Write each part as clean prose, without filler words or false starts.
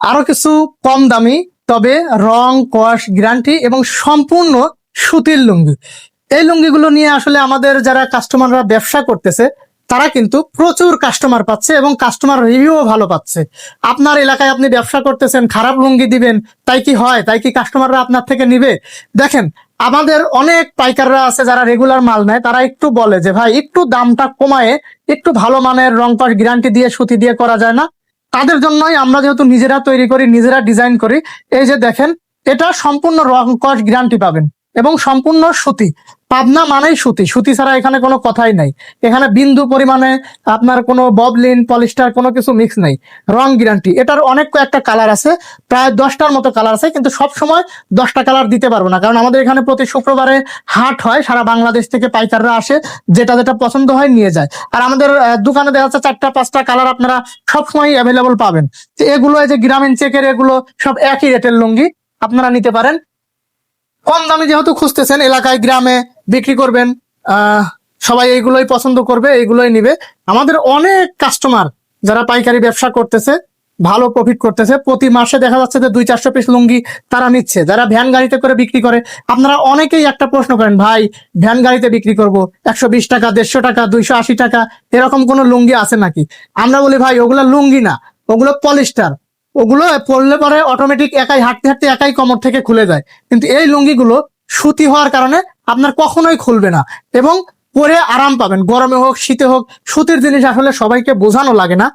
আরো কিছু কম দামি তবে রং কস গ্যারান্টি এবং সম্পূর্ণ সুতির লুঙ্গি। এই লুঙ্গিগুলো নিয়ে আসলে আমাদের যারা কাস্টমাররা ব্যবসা করতেছে তারা কিন্তু প্রচুর কাস্টমার পাচ্ছে এবং কাস্টমার রিভিউও ভালো পাচ্ছে। আপনার এলাকায় আপনি ব্যবসা করতেছেন, খারাপ লুঙ্গি দিবেন, তাই কি হয়? তাই কি কাস্টমাররা আপনার থেকে নিবে? দেখেন, আমাদের অনেক পাইকাররা আছে যারা রেগুলার মাল নেয়, তারা একটু বলে যে ভাই একটু দামটা কমায় একটু ভালো মানের রং কস গ্যারান্টি দিয়ে সুতি দিয়ে করা যায় না? তাদের জন্যই আমরা যেহেতু নিজেরা তৈরি করি, নিজেরা ডিজাইন করি, এই যে দেখেন, এটা সম্পূর্ণ রং কস গ্যারান্টি পাবেন এবং সম্পূর্ণ সুতি। পাবনা মানেই সুতি, সুতি ছাড়া এখানে কোনো কথাই নাই। এখানে বিন্দু পরিমাণে আপনার কোনো ববলিন পলিস্টার কোনো কিছু মিক্স নাই। রং গ্যারান্টি। এটার অনেক কয়েকটা কালার আছে, প্রায় 10টার মতো কালার আছে, কিন্তু সব সময় 10টা কালার দিতে পারবো না, কারণ আমাদের এখানে প্রতি শুক্রবারে হাট হয়, সারা বাংলাদেশ থেকে পাইকাররা আসে, যেটা যেটা পছন্দ হয় নিয়ে যায়। আর আমাদের দোকানে দেখা যাচ্ছে 4টা 5টা কালার আপনারা সবসময় অ্যাভেলেবল পাবেন। তো এগুলো, এই যে গ্রামীণ চেকের, এগুলো সব একই রেটের লুঙ্গি, আপনারা নিতে পারেন। কম দামে যেহেতু খুঁজতেছেন, এলাকায় গ্রামে বিক্রি করবেন, সবাই এইগুলোই পছন্দ করবে, এইগুলোই নিবে। আমাদের অনেক কাস্টমার যারা পাইকারি ব্যবসা করতেছে, ভালো প্রফিট করতেছে, প্রতি মাসে দেখা যাচ্ছে যে 200-400 পিস লুঙ্গি তারা নিচ্ছে, যারা ভ্যান গাড়িতে করে বিক্রি করে। আপনারা অনেকেই একটা প্রশ্ন করেন, ভাই ভ্যান গাড়িতে বিক্রি করব 120 টাকা, 150 টাকা, 280 টাকা, এরকম কোন লুঙ্গি আছে নাকি? আমরা বলি ভাই ওগুলো লুঙ্গি না, ওগুলো পলিস্টার। ওগুলো পরলে পরে অটোমেটিক একাই হাঁটতে হাঁটতে একাই কোমর থেকে খুলে যায়, কিন্তু এই লুঙ্গিগুলো সুতি হওয়ার কারণে আপনার কখনোই খুলবে না এবং পরে আরাম পাবেন, গরমে হোক শীতে হোক। সুতির জিনিস আসলে সবাইকে বোঝানো লাগে না।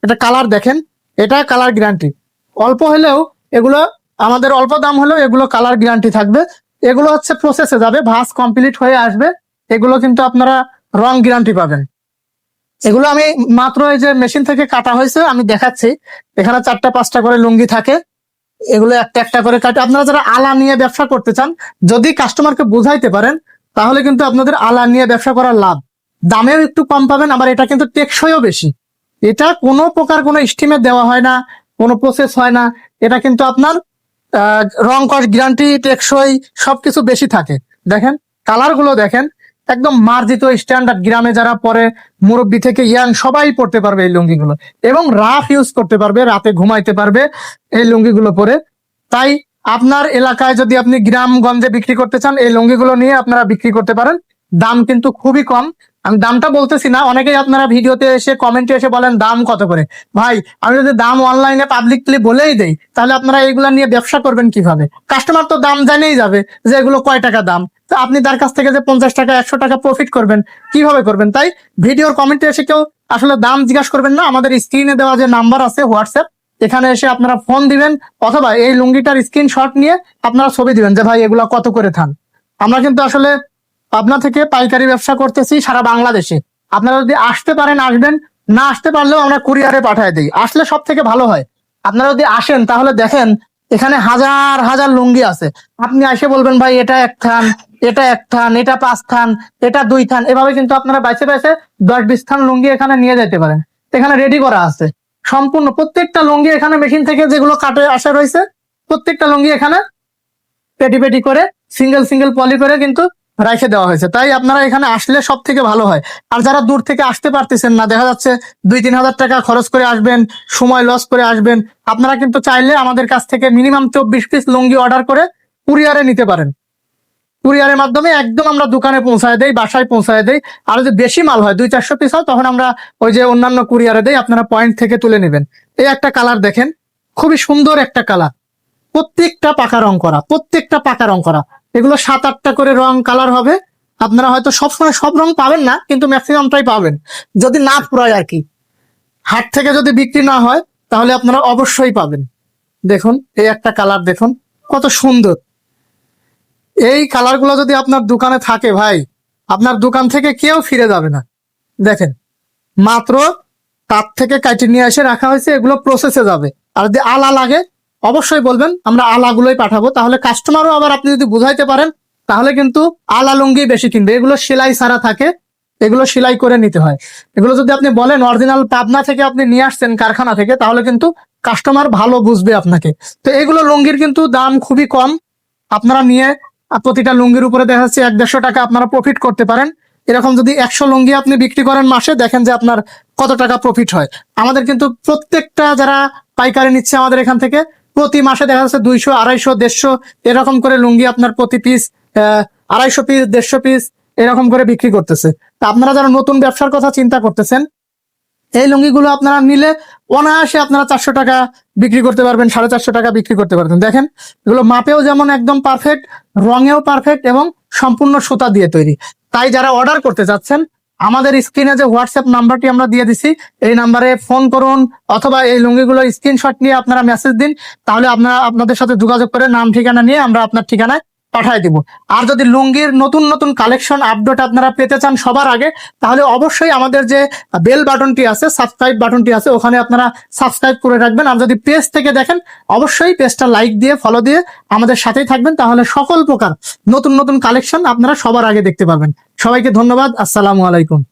এটা কালার দেখেন, এটা কালার গ্যারান্টি। অল্প হলেও এগুলো, আমাদের অল্প দাম হলেও এগুলো কালার গ্যারান্টি থাকবে। এগুলো হচ্ছে প্রসেসে যাবে, ভাঁজ কমপ্লিট হয়ে আসবে, এগুলো কিন্তু আপনারা রং গ্যারান্টি পাবেন। এগুলো আমি মাত্র এই যে মেশিন থেকে কাটা হয়েছে আমি দেখাচ্ছি। এখানে 4টা 5টা করে লুঙ্গি থাকে, এগুলো একটা একটা করে কাটে। আপনারা যারা আলা নিয়ে ব্যবসা করতে চান, যদি কাস্টমারকে বুঝাইতে পারেন, তাহলে কিন্তু আপনাদের আলা নিয়ে ব্যবসা করার লাভ। দামেও একটু কম পাবেন, আবার এটা কিন্তু টেকসইও বেশি। এটা কোনো প্রকার কোনো স্টিমে দেওয়া হয় না, কোনো প্রসেস হয় না। এটা কিন্তু আপনার রং কস গ্যারান্টি, টেকসই সবকিছু বেশি থাকে। দেখেন কালার গুলো দেখেন, একদম মার্জিত স্ট্যান্ডার্ড। গ্রামে যারা পরে, মুরব্বী থেকে ইয়াং সবাই পড়তে পারবে এই লুঙ্গিগুলো, এবং রাফ ইউজ করতে পারবে, রাতে ঘুমাইতে পারবে এই লুঙ্গিগুলো পরে। তাই আপনার এলাকায় যদি আপনি গ্রামগঞ্জে বিক্রি করতে চান, এই লুঙ্গিগুলো নিয়ে আপনারা বিক্রি করতে পারেন। দাম কিন্তু খুবই কম। আমি দামটা বলতেছি না, অনেকেই আপনারা ভিডিওতে এসে কমেন্টে এসে বলেন দাম কত করে। ভাই আমি যদি দাম অনলাইনে পাবলিকলি বলেই দেই, তাহলে আপনারা এইগুলা নিয়ে ব্যবসা করবেন কিভাবে? কাস্টমার তো দাম জানেই যাবে যে এগুলো কয় টাকা দাম। তো আপনি তার কাছ থেকে যে 50 টাকা 100 টাকা প্রফিট করবেন, কিভাবে করবেন? তাই ভিডিওর কমেন্টে এসে কেউ আসলে দাম জিজ্ঞাসা করবেন না। আমাদের স্ক্রিনে দেওয়া যে নাম্বার আছে হোয়াটসঅ্যাপ, এখানে এসে আপনারা ফোন দিবেন, অথবা এই লুঙ্গিটার স্ক্রিনশট নিয়ে আপনারা ছবি দিবেন যে ভাই এগুলা কত করে থান। আমরা কিন্তু আসলে পাবনা থেকে পাইকারি ব্যবসা করতেছি সারা বাংলাদেশে। আপনারা যদি আসতে পারেন আসবেন, না আসতে পারলেও আমরা কুরিয়ারে পাঠিয়ে দিই। আসলে সব থেকে ভালো হয়। আপনারা যদি আসেন তাহলে দেখেন এখানে হাজার হাজার লুঙ্গি আছে। আপনি এসে বলবেন ভাই এটা 1 থান, এটা 1 থান, এটা 5 থান, এটা 2 থান, এভাবে কিন্তু আপনারা বাইছে বাইছে 10-20 থান লুঙ্গি এখানে নিয়ে যেতে পারেন। এখানে রেডি করা আছে সম্পূর্ণ প্রত্যেকটা লুঙ্গি। এখানে মেশিন থেকে যেগুলো কাটে আসা রয়েছে, প্রত্যেকটা লুঙ্গি এখানে পেটি পেটি করে সিঙ্গেল সিঙ্গেল পলি করে কিন্তু রেখে দেওয়া হয়েছে। তাই আপনারা এখানে আসলে সব থেকে ভালো হয়। আর যারা দূর থেকে আসতে পারতেছেন না, দেখা যাচ্ছে 2-3 হাজার টাকা খরচ করে আসবেন, সময় লস করে আসবেন, আপনারা কিন্তু চাইলে আমাদের কাছ থেকে মিনিমাম 24 পিস লুঙ্গি অর্ডার করে কুরিয়ারে নিতে পারেন। কুরিয়ারের মাধ্যমে একদম আমরা দোকানে পৌঁছায় দেই, বাসায় পৌঁছায় দেই। আর যদি বেশি মাল হয়, 200-400 পিস হয়, তখন আমরা ওই যে অন্যান্য কুরিয়ারে দেই, আপনারা পয়েন্ট থেকে তুলে নেবেন। এই একটা কালার দেখেন, খুবই সুন্দর একটা কালার, প্রত্যেকটা পাকা রং করা, প্রত্যেকটা পাকা রং করা। এগুলো 7-8টা করে রং কালার হবে। আপনারা হয়তো সবসময় সব রং পাবেন না, কিন্তু ম্যাক্সিমামটাই পাবেন, যদি না ফুরায় আর কি। হাট থেকে যদি বিক্রি না হয় তাহলে আপনারা অবশ্যই পাবেন। দেখুন এই একটা কালার দেখুন, কত সুন্দর। এই কালার গুলো যদি আপনার দোকানে থাকে ভাই, আপনার দোকান থেকে কেউ ফিরে যাবে না। দেখেন মাত্র তার থেকে কাটি নিয়ে এসে রাখা হয়েছে, এগুলো প্রসেসে যাবে। আর যদি আলা লাগে অবশ্যই বলবেন, আমরা আলাগুলোই পাঠাবো। তাহলে কাস্টমারও আবার আপনি যদি বুঝাইতে পারেন, তাহলে কিন্তু আলা লুঙ্গি বেশি কিনবে। এগুলো সেলাই ছাড়া থাকে, এগুলো সেলাই করে নিতে হয়। এগুলো যদি আপনি বলেন অরিজিনাল পাবনা থেকে আপনি নিয়ে আসছেন কারখানা থেকে, তাহলে কিন্তু কাস্টমার ভালো বুঝবে আপনাকে। তো এগুলো লুঙ্গির কিন্তু দাম খুবই কম। আপনারা নিয়ে প্রতিটা লুঙ্গির উপরে দেখা যাচ্ছে 100-150 টাকা আপনারা প্রফিট করতে পারেন। এরকম যদি 100 লুঙ্গি আপনি বিক্রি করেন মাসে, দেখেন যে আপনার কত টাকা প্রফিট হয়। আমাদের কিন্তু প্রত্যেকটা যারা পাইকারি নিচ্ছে আমাদের এখান থেকে। প্রতি মাসে দেখা যাচ্ছে 200, 250, 150 এরকম করে লুঙ্গি আপনার প্রতি পিস 250 পিস, 150 পিস এরকম করে বিক্রি করতেছে। তা আপনারা যারা নতুন ব্যবসার কথা চিন্তা করতেছেন, এই লুঙ্গিগুলো আপনারা নিলে অনায়াসে আপনারা 400 টাকা বিক্রি করতে পারবেন, 450 টাকা বিক্রি করতে পারবেন। দেখেন এগুলো মাপেও যেমন একদম পারফেক্ট, রঙেও পারফেক্ট এবং সম্পূর্ণ সুতা দিয়ে তৈরি। তাই যারা অর্ডার করতে যাচ্ছেন, আমাদের স্ক্রিনে যে হোয়াটসঅ্যাপ নাম্বারটি আমরা দিয়ে দিছি, এই নাম্বারে ফোন করুন অথবা এই লুঙ্গিগুলোর স্ক্রিনশট নিয়ে আপনারা মেসেজ দিন। তাহলে আপনাদের সাথে যোগাযোগ করে নাম ঠিকানা নিয়ে আমরা আপনার ঠিকানায় পাঠিয়ে দিব। আর যদি লুঙ্গির নতুন নতুন কালেকশন আপডেট আপনারা পেতে চান সবার আগে, তাহলে অবশ্যই আমাদের যে বেল বাটনটি আছে, সাবস্ক্রাইব বাটনটি আছে, ওখানে আপনারা সাবস্ক্রাইব করে রাখবেন। আর যদি পেজ থেকে দেখেন, অবশ্যই পেজটা লাইক দিয়ে ফলো দিয়ে আমাদের সাথেই থাকবেন, তাহলে সকল প্রকার নতুন নতুন কালেকশন আপনারা সবার আগে দেখতে পারবেন। সবাইকে ধন্যবাদ। আসসালামু আলাইকুম।